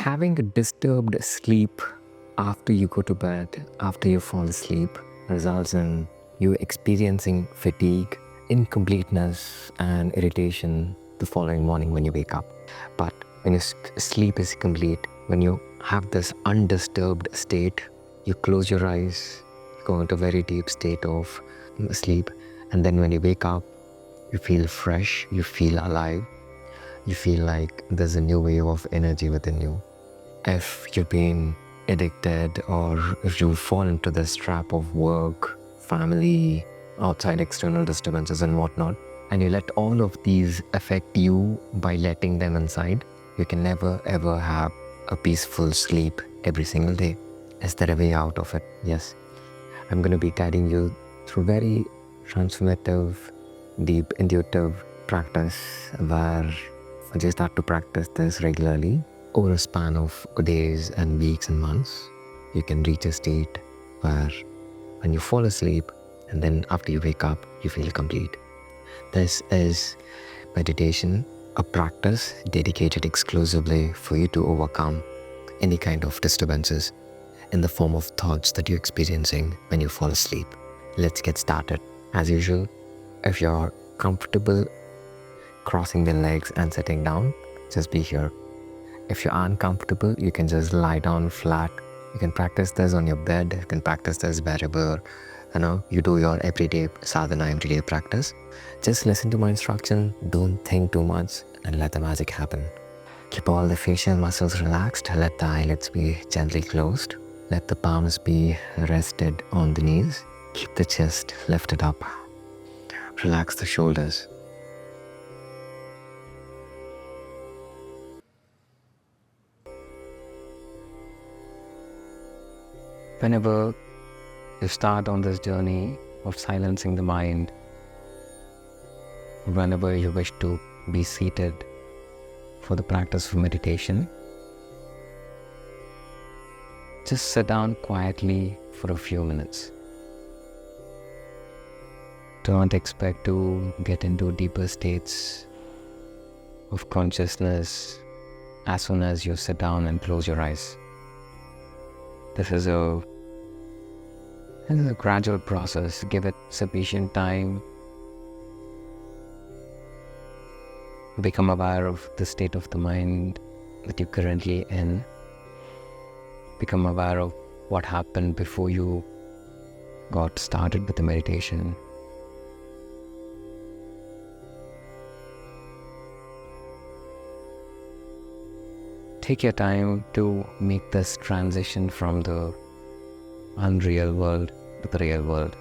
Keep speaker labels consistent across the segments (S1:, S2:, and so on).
S1: Having a disturbed sleep after you go to bed, after you fall asleep, results in you experiencing fatigue, incompleteness, and irritation the following morning when you wake up. But when your sleep is complete, when you have this undisturbed state, you close your eyes, you go into a very deep state of sleep, and then when you wake up, you feel fresh, you feel alive, you feel like there's a new wave of energy within you. If you've been addicted or if you fall into this trap of work, family, outside external disturbances and whatnot, and you let all of these affect you by letting them inside, you can never ever have a peaceful sleep every single day. Is there a way out of it? Yes. I'm going to be guiding you through very transformative, deep, intuitive practice where once you start to practice this regularly, over a span of days and weeks and months, you can reach a state where when you fall asleep and then after you wake up, you feel complete. This is meditation, a practice dedicated exclusively for you to overcome any kind of disturbances in the form of thoughts that you're experiencing when you fall asleep. Let's get started. As usual, if you're comfortable crossing the legs and sitting down, just be here. If you're uncomfortable, you can just lie down flat. You can practice this on your bed. You can practice this wherever you do your everyday sadhana, everyday practice. Just listen to my instruction. Don't think too much and let the magic happen. Keep all the facial muscles relaxed. Let the eyelids be gently closed. Let the palms be rested on the knees. Keep the chest lifted up. Relax the shoulders. Whenever you start on this journey of silencing the mind, whenever you wish to be seated for the practice of meditation, just sit down quietly for a few minutes. Don't expect to get into deeper states of consciousness as soon as you sit down and close your eyes. This is a gradual process. Give it sufficient time. Become aware of the state of the mind that you're currently in. Become aware of what happened before you got started with the meditation. Take your time to make this transition from the unreal world to the real world.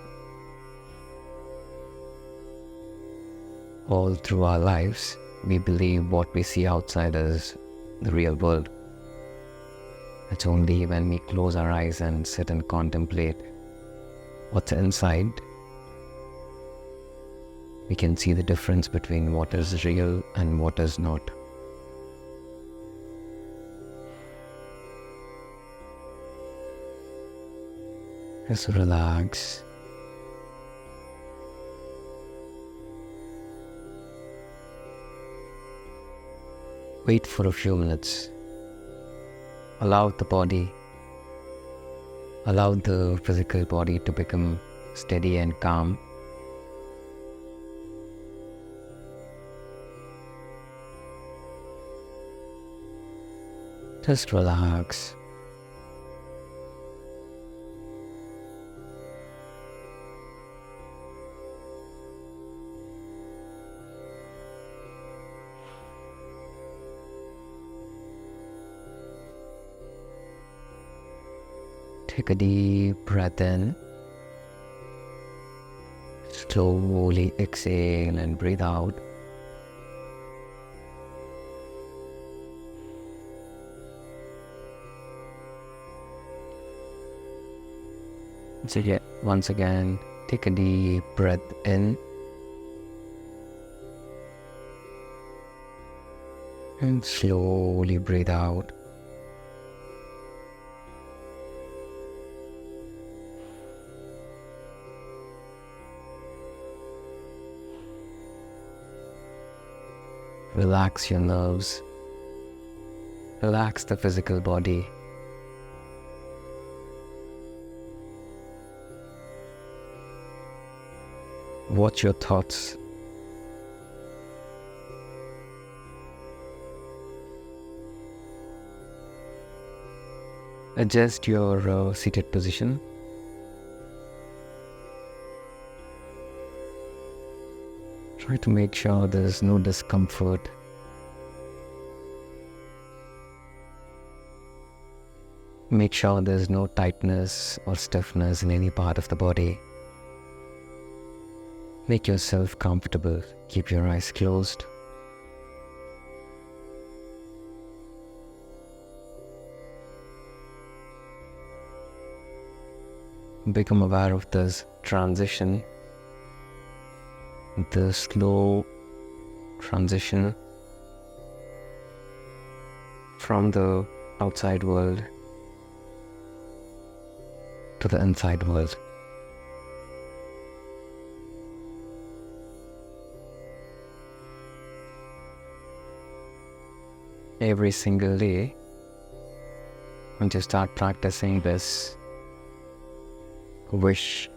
S1: All through our lives, we believe what we see outside is the real world. It's only when we close our eyes and sit and contemplate what's inside, we can see the difference between what is real and what is not. Just relax. Wait for a few minutes. Allow the physical body to become steady and calm. Just relax. Take a deep breath in. Slowly exhale and breathe out. So once again, take a deep breath in. And slowly breathe out. Relax your nerves. Relax the physical body. Watch your thoughts. Adjust your seated position. Try to make sure there is no discomfort. Make sure there is no tightness or stiffness in any part of the body. Make yourself comfortable. Keep your eyes closed. Become aware of this transition, the slow transition from the outside world to the inside world. Every single day, once you start practicing this wish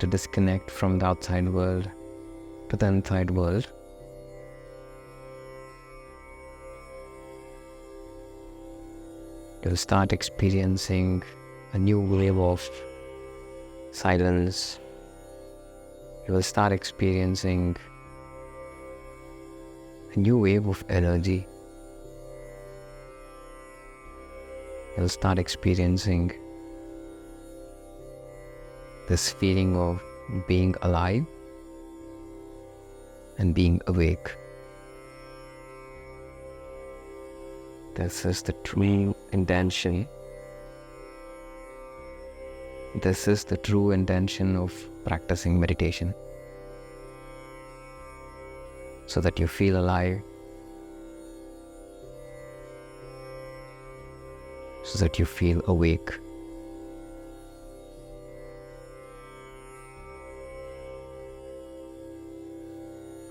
S1: to disconnect from the outside world to the inside world, you'll start experiencing a new wave of silence. You will start experiencing a new wave of energy. You'll start experiencing this feeling of being alive and being awake. This is the true intention. This is the true intention of practicing meditation. So that you feel alive, so that you feel awake.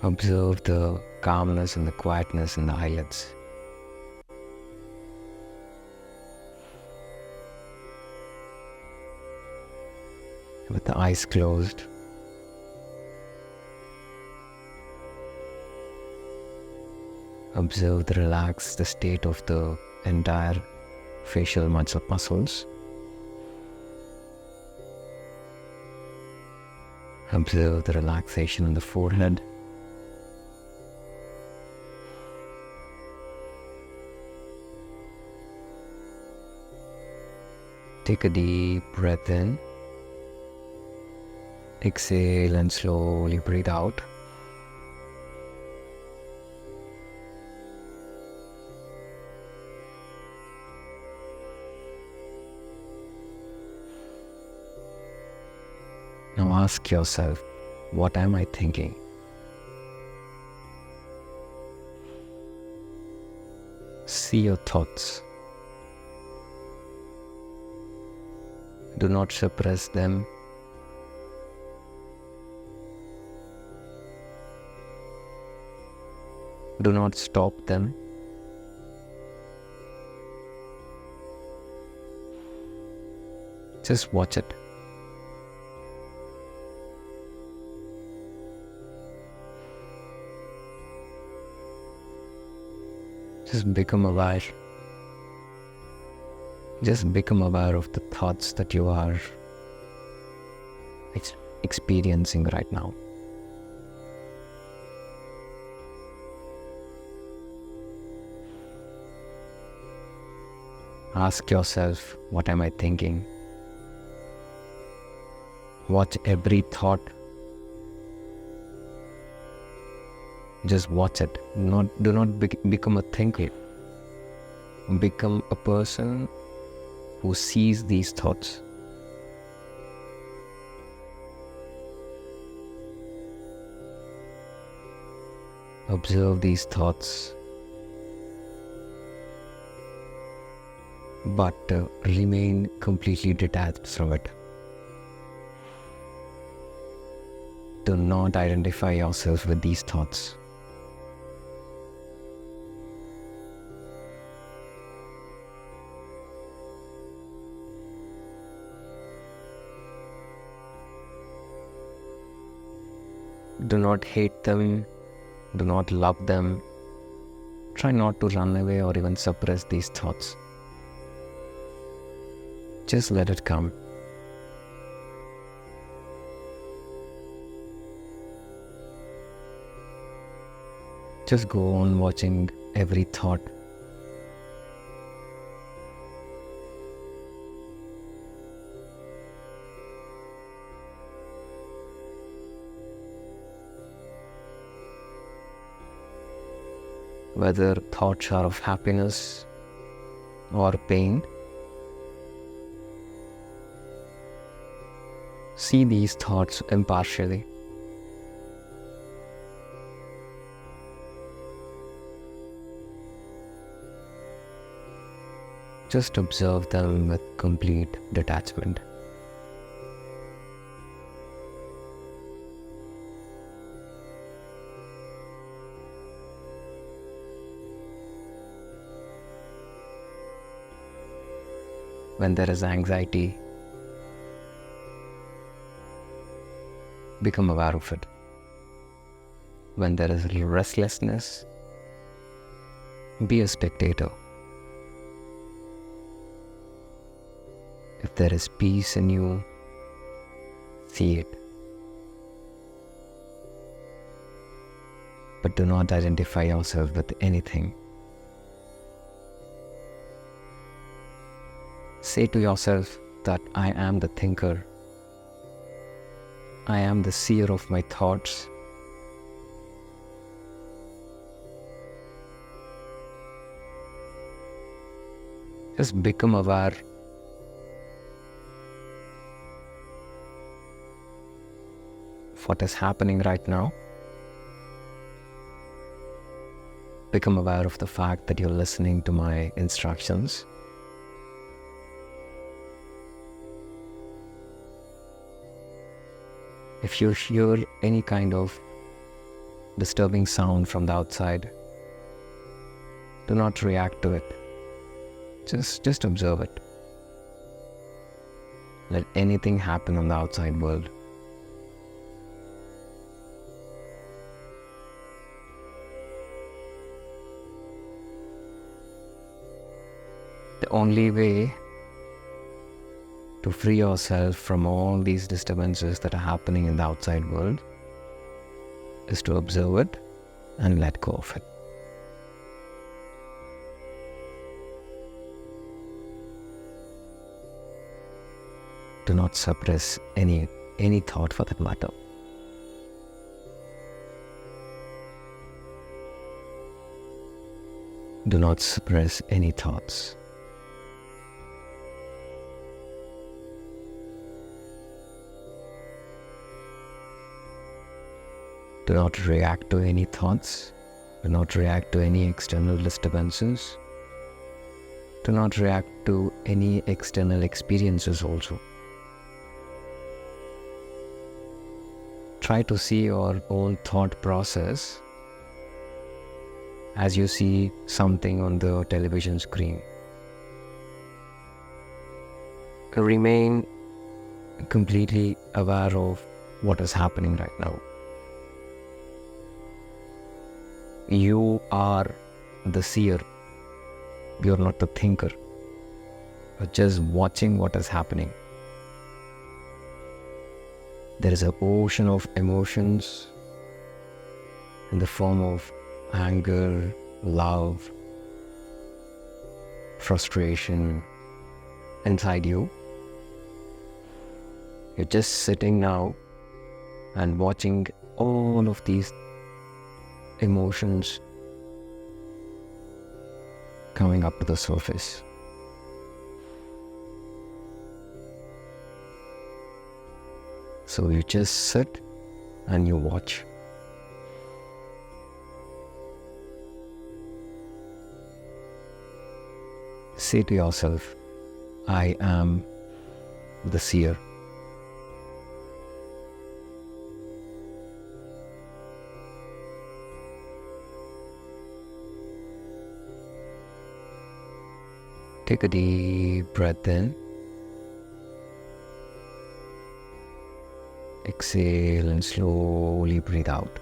S1: Observe the calmness and the quietness in the eyelids. With the eyes closed, observe the relaxed state of the entire facial muscles. Observe the relaxation in the forehead. Take a deep breath in. Exhale and slowly breathe out. Now ask yourself, what am I thinking? See your thoughts. Do not suppress them. Do not stop them. Just watch it. Just become aware. Just become aware of the thoughts that you are experiencing right now. Ask yourself, what am I thinking? Watch every thought. Just watch it. Do not become a thinker. Become a person who sees these thoughts. Observe these thoughts, but remain completely detached from it. Do not identify yourself with these thoughts. Do not hate them. Do not love them. Try not to run away or even suppress these thoughts. Just let it come. Just go on watching every thought. Whether thoughts are of happiness or pain, see these thoughts impartially. Just observe them with complete detachment. When there is anxiety, become aware of it. When there is restlessness, be a spectator. If there is peace in you, see it. But do not identify yourself with anything. Say to yourself that I am the thinker. I am the seer of my thoughts. Just become aware. Of what is happening right now. Become aware of the fact that you're listening to my instructions. If you hear any kind of disturbing sound from the outside, do not react to it. Just observe it. Let anything happen on the outside world. The only way to free yourself from all these disturbances that are happening in the outside world is to observe it and let go of it. Do not suppress any thought for that matter. Do not suppress any thoughts. Do not react to any thoughts. Do not react to any external disturbances. Do not react to any external experiences also. Try to see your own thought process as you see something on the television screen. Remain completely aware of what is happening right now. You are the seer. You are not the thinker. You're just watching what is happening. There is an ocean of emotions in the form of anger, love, frustration inside you. You're just sitting now and watching all of these emotions coming up to the surface. So you just sit and you watch. Say to yourself, I am the seer. Take a deep breath in. Exhale and slowly breathe out.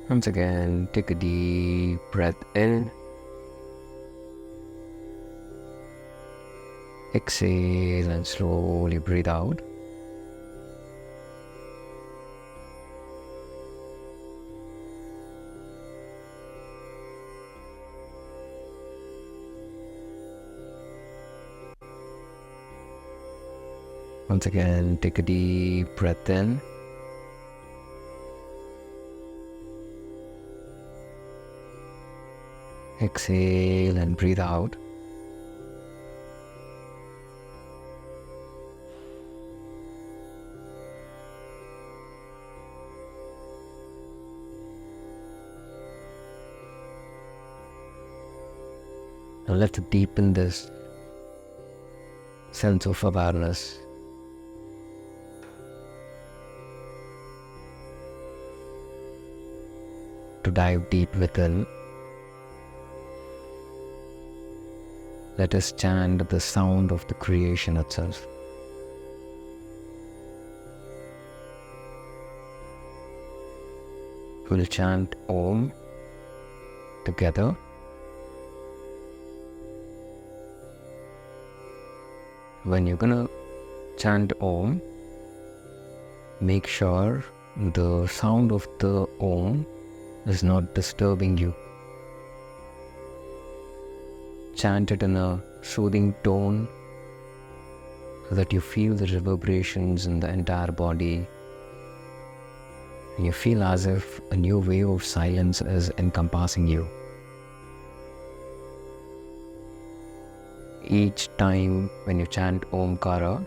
S1: Once again, take a deep breath in. Exhale and slowly breathe out. Once again, take a deep breath in. Exhale and breathe out. Now let's deepen this sense of awareness. To dive deep within, let us chant the sound of the creation itself. We'll chant Om together. When you're gonna chant Om, make sure the sound of the Om is not disturbing you. Chant it in a soothing tone so that you feel the reverberations in the entire body. And you feel as if a new wave of silence is encompassing you. Each time when you chant Omkara,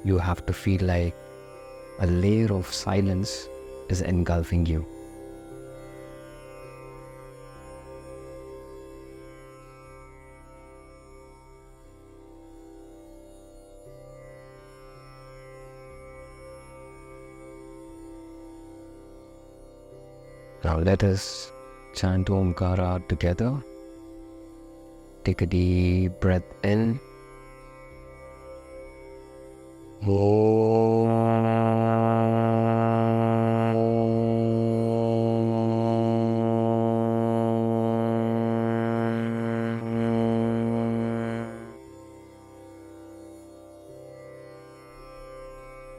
S1: you have to feel like a layer of silence is engulfing you. Now let us chant Omkara together. Take a deep breath in.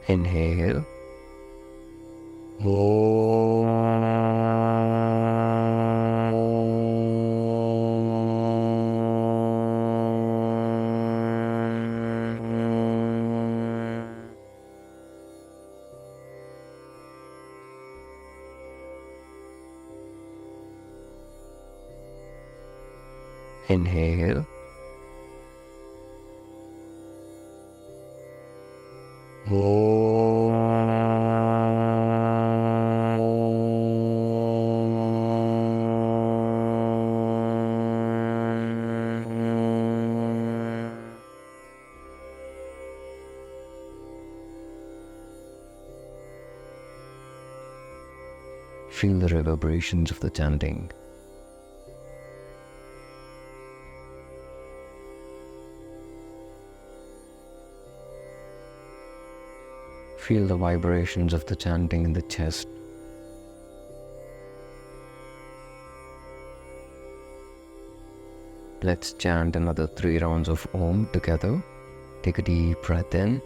S1: Inhale. Inhale. Feel the reverberations of the chanting. Feel the vibrations of the chanting in the chest. Let's chant another 3 rounds of Om together. Take a deep breath in.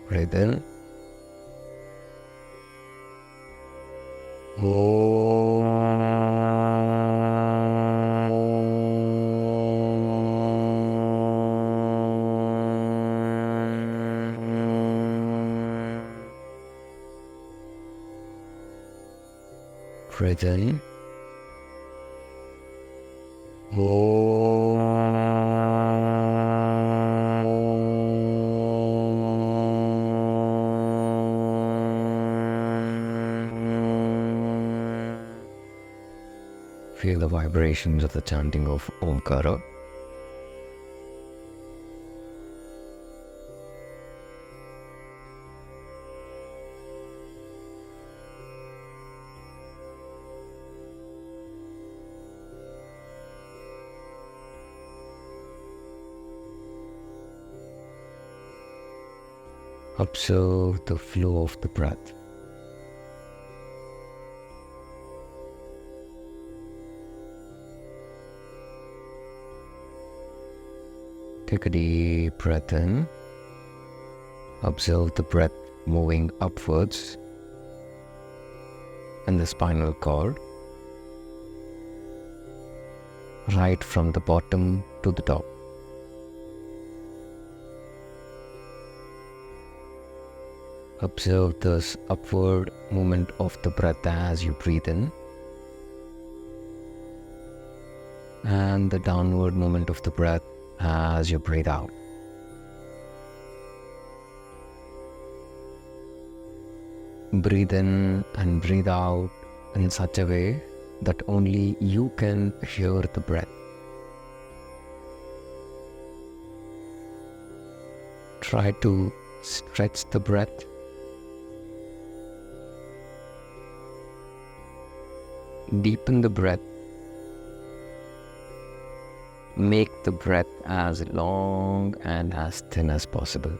S1: Breathe in. Breathe in. Feel the vibrations of the chanting of Omkara. Observe the flow of the breath. Take a deep breath in. Observe the breath moving upwards in the spinal cord, right from the bottom to the top. Observe this upward movement of the breath as you breathe in, and the downward movement of the breath as you breathe out. Breathe in and breathe out in such a way that only you can hear the breath. Try to stretch the breath. Deepen the breath. Make the breath as long and as thin as possible.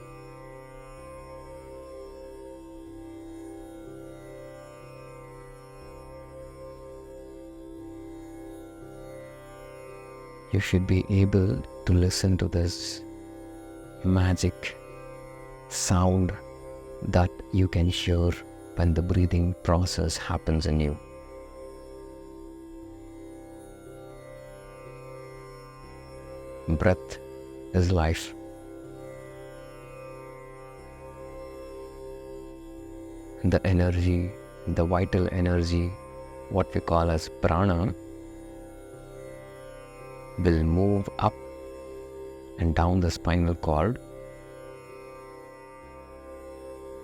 S1: You should be able to listen to this magic sound that you can hear when the breathing process happens in you. Breath is life. The energy, the vital energy, what we call as prana, will move up and down the spinal cord.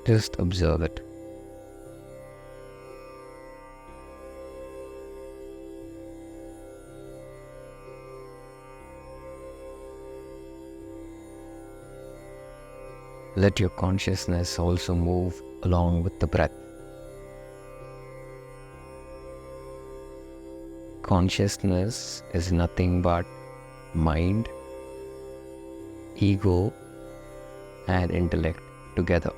S1: Just observe it. Let your consciousness also move along with the breath. Consciousness is nothing but mind, ego, and intellect together.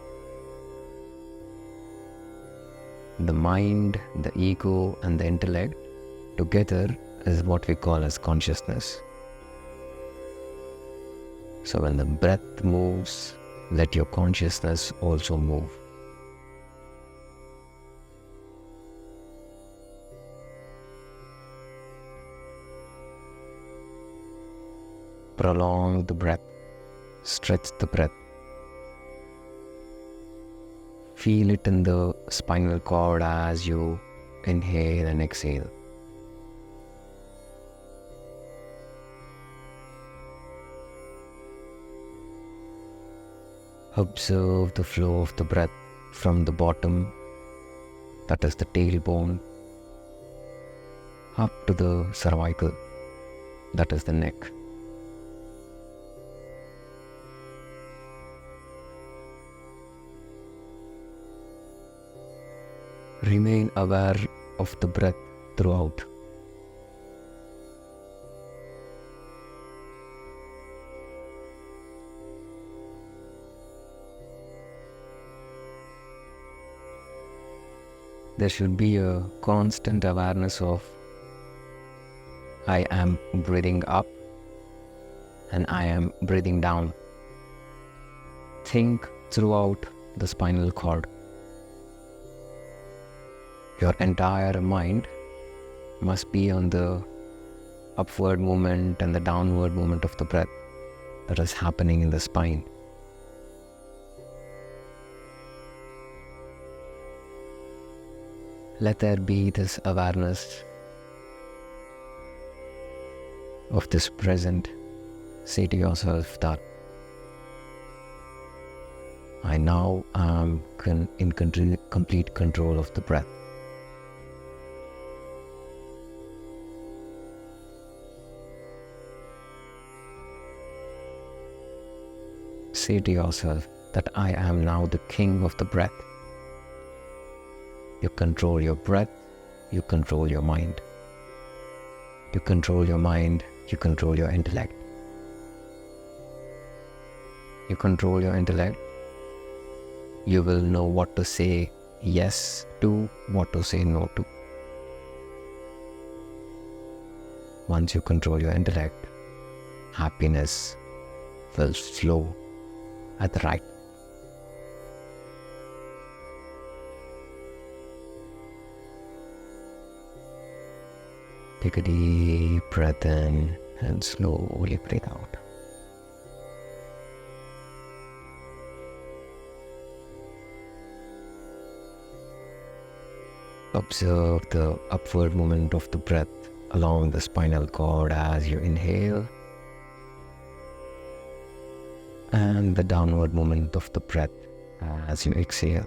S1: The mind, the ego, and the intellect together is what we call as consciousness. So when the breath moves, let your consciousness also move. Prolong the breath, stretch the breath. Feel it in the spinal cord as you inhale and exhale. Observe the flow of the breath from the bottom, that is the tailbone, up to the cervical, that is the neck. Remain aware of the breath throughout. There should be a constant awareness of I am breathing up and I am breathing down. Think throughout the spinal cord. Your entire mind must be on the upward movement and the downward movement of the breath that is happening in the spine. Let there be this awareness of this present. Say to yourself that I now am in complete control of the breath. Say to yourself that I am now the king of the breath. You control your breath, you control your mind. You control your mind, you control your intellect. You control your intellect, you will know what to say yes to, what to say no to. Once you control your intellect, happiness will flow at the right. Take a deep breath in and slowly breathe out. Observe the upward movement of the breath along the spinal cord as you inhale, and the downward movement of the breath as you exhale.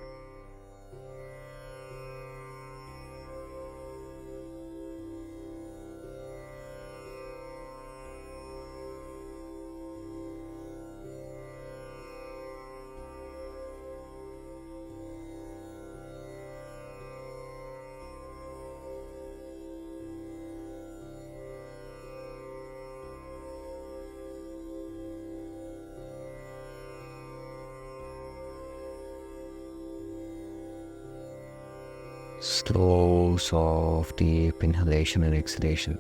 S1: Slow, soft, deep inhalation and exhalation.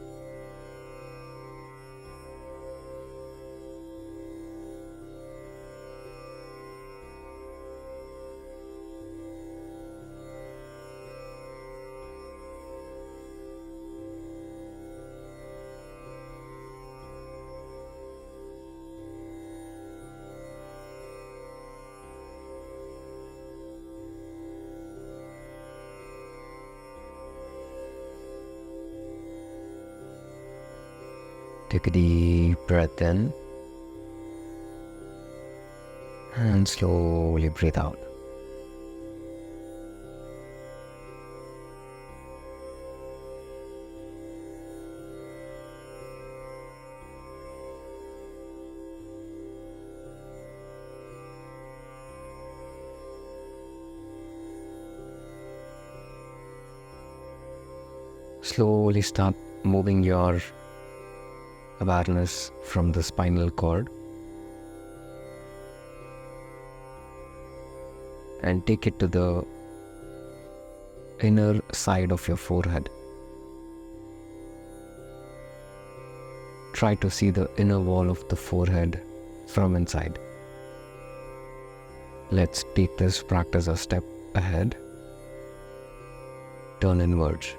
S1: Take a deep breath in and slowly breathe out. Slowly start moving your awareness from the spinal cord and take it to the inner side of your forehead. Try to see the inner wall of the forehead from inside. Let's take this practice a step ahead. Turn inwards.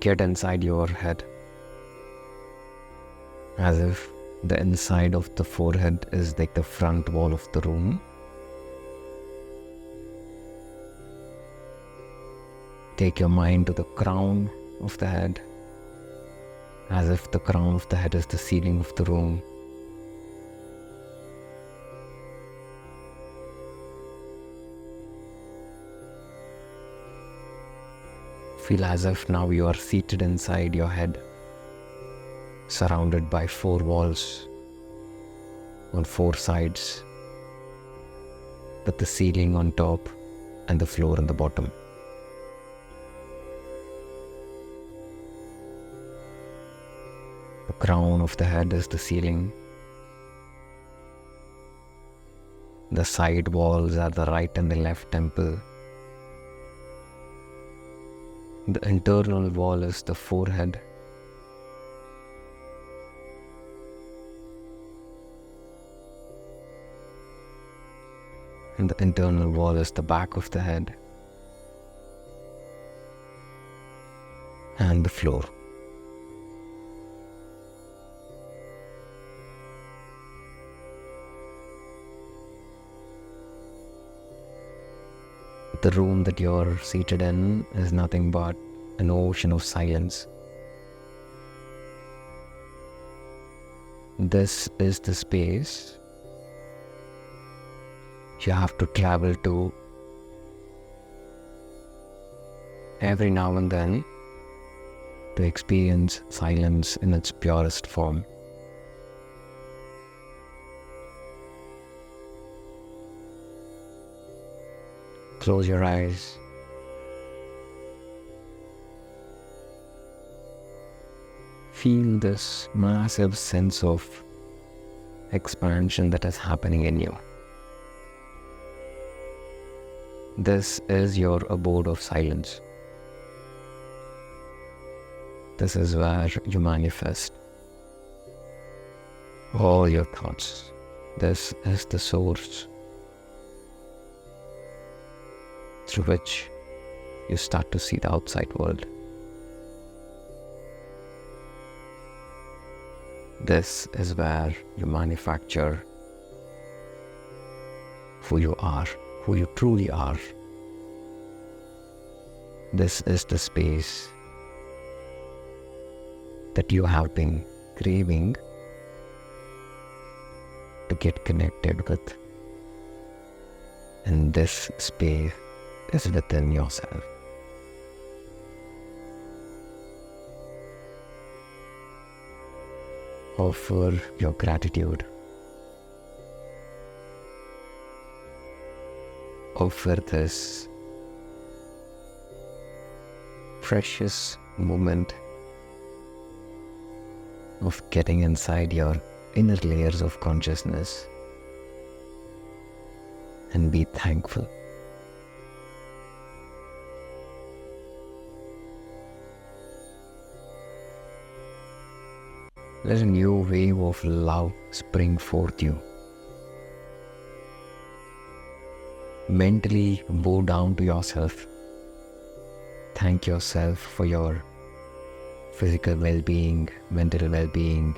S1: Get inside your head, as if the inside of the forehead is like the front wall of the room. Take your mind to the crown of the head, as if the crown of the head is the ceiling of the room. Feel as if now you are seated inside your head, surrounded by 4 walls on 4 sides, with the ceiling on top and the floor on the bottom. The crown of the head is the ceiling. The side walls are the right and the left temple. The internal wall is the forehead. And the internal wall is the back of the head and the floor. The room that you're seated in is nothing but an ocean of silence. This is the space you have to travel to every now and then to experience silence in its purest form. Close your eyes. Feel this massive sense of expansion that is happening in you. This is your abode of silence. This is where you manifest all your thoughts. This is the source through which you start to see the outside world. This is where you manufacture who you are, who you truly are. This is the space that you have been craving to get connected with. And this space is within yourself. Offer your gratitude. Offer this precious moment of getting inside your inner layers of consciousness and be thankful. Let a new wave of love spring forth you. Mentally bow down to yourself. Thank yourself for your physical well-being, mental well-being.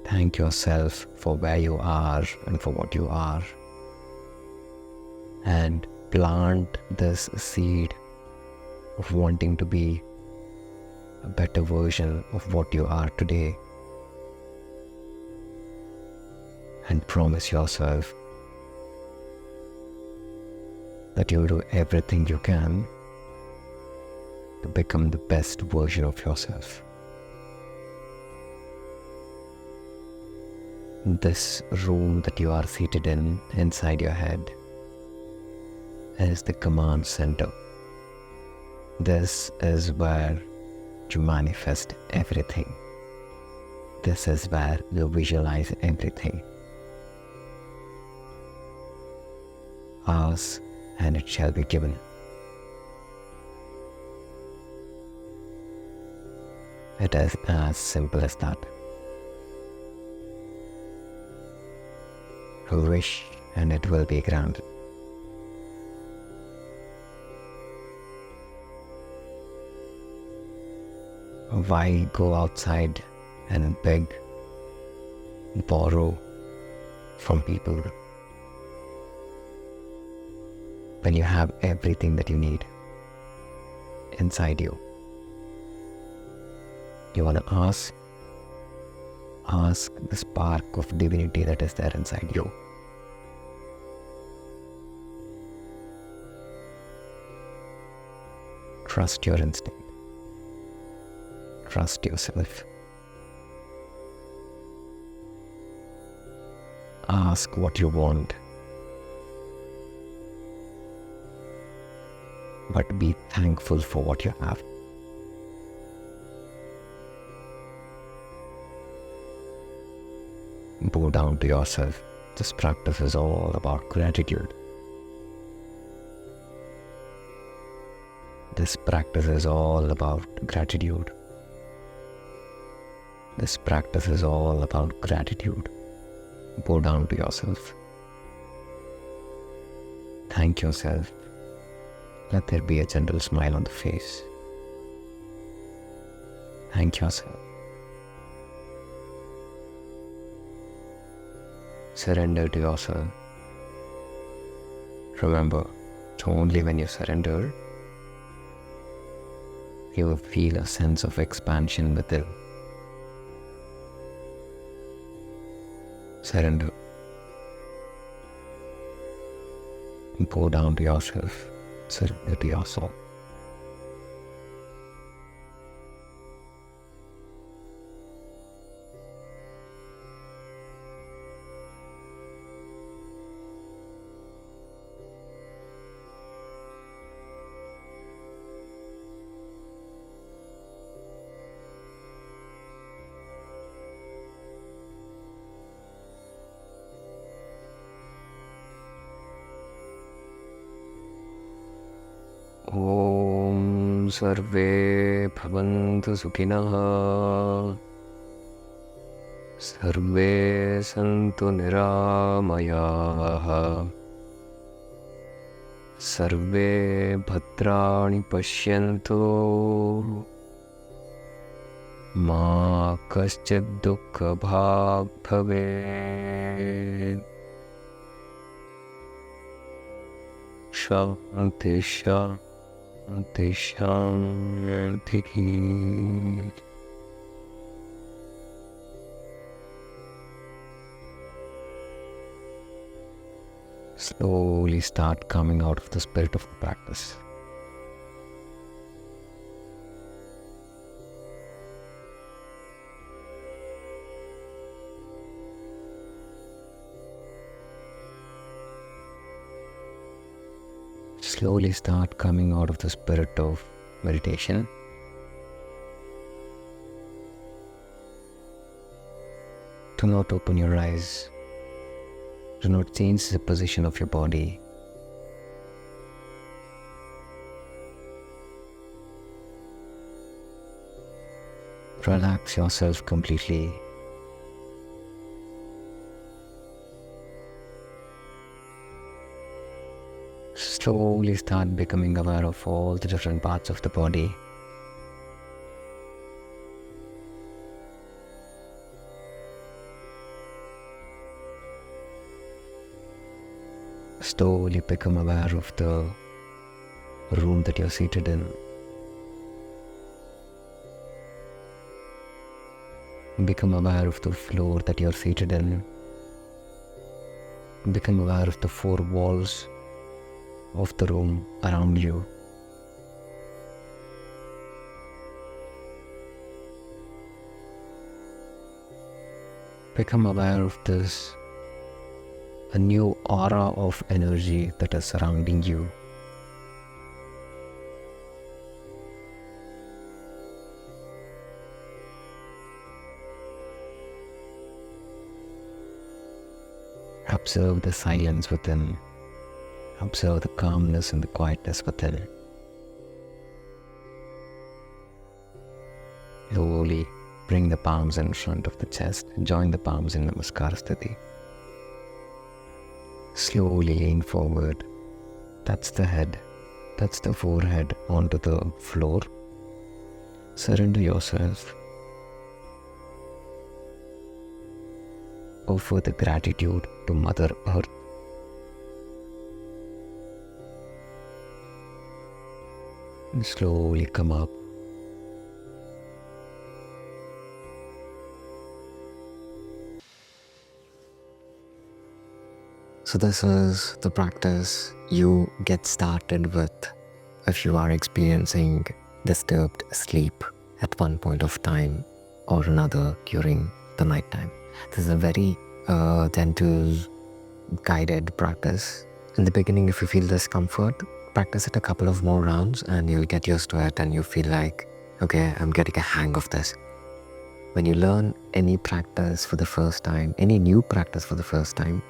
S1: Thank yourself for where you are and for what you are. And plant this seed of wanting to be a better version of what you are today. And promise yourself that you will do everything you can to become the best version of yourself. This room that you are seated in, inside your head, is the command center. This is where you manifest everything. This is where you visualize everything. Ask and it shall be given. It is as simple as that. Wish and it will be granted. Why go outside and beg, borrow from people when you have everything that you need inside you? You want to ask the spark of divinity that is there inside you. Trust your instinct. Trust yourself. Ask what you want, but be thankful for what you have. Bow down to yourself. This practice is all about gratitude. This practice is all about gratitude. This practice is all about gratitude. Bow down to yourself. Thank yourself. Let there be a gentle smile on the face. Thank yourself. Surrender to yourself. Remember, it's only when you surrender, you will feel a sense of expansion within. Surrender. Bow down to yourself. Surrender to your soul. Om Sarve Bhavantu Sukhinah Sarve Santu Niramayah Sarve Bhadrani Pashyantu Ma Kaschid Dukkha Bhag Bhavet Shanti Shanti Shanti. Slowly start coming out of the spirit of the practice. Slowly start coming out of the spirit of meditation. Do not open your eyes. Do not change the position of your body. Relax yourself completely. Slowly start becoming aware of all the different parts of the body. Slowly become aware of the room that you're seated in. Become aware of the floor that you're seated in. Become aware of the four walls of the room around you. Become aware of this, a new aura of energy that is surrounding you. Observe the silence within. Observe the calmness and the quietness within. Slowly bring the palms in front of the chest and join the palms in Namaskar Sthiti. Slowly lean forward. Touch the head, touch the forehead onto the floor. Surrender yourself. Offer the gratitude to Mother Earth. And slowly come up. So this is the practice you get started with if you are experiencing disturbed sleep at one point of time or another during the night time. This is a very gentle, guided practice. In the beginning, if you feel discomfort, practice it a couple of more rounds and you'll get used to it and you feel like, okay, I'm getting a hang of this. When you learn any practice for the first time, any new practice for the first time,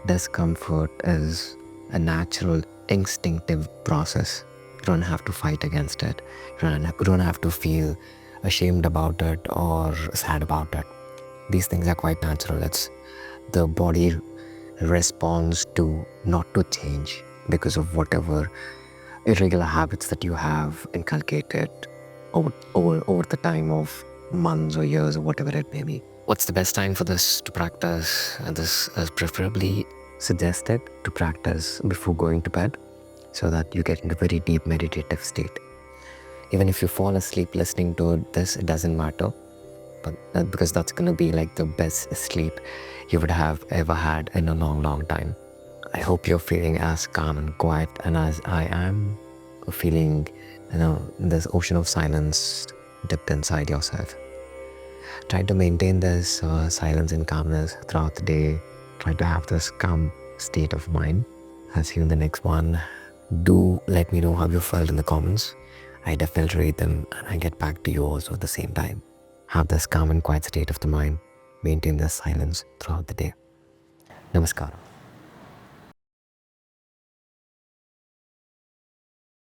S1: discomfort is a natural, instinctive process. You don't have to fight against it. You don't have to feel ashamed about it or sad about it. These things are quite natural. It's the body responds to not to change because of whatever irregular habits that you have inculcated over the time of months or years or whatever it may be. What's the best time for this to practice? This is preferably suggested to practice before going to bed so that you get into a very deep meditative state. Even if you fall asleep listening to this, it doesn't matter, but because that's going to be like the best sleep you would have ever had in a long, long time. I hope you're feeling as calm and quiet and as I am feeling, this ocean of silence dipped inside yourself. Try to maintain this silence and calmness throughout the day. Try to have this calm state of mind. I'll see you in the next one. Do let me know how you felt in the comments. I definitely read them and I get back to you also at the same time. Have this calm and quiet state of the mind. Maintain this silence throughout the day. Namaskar.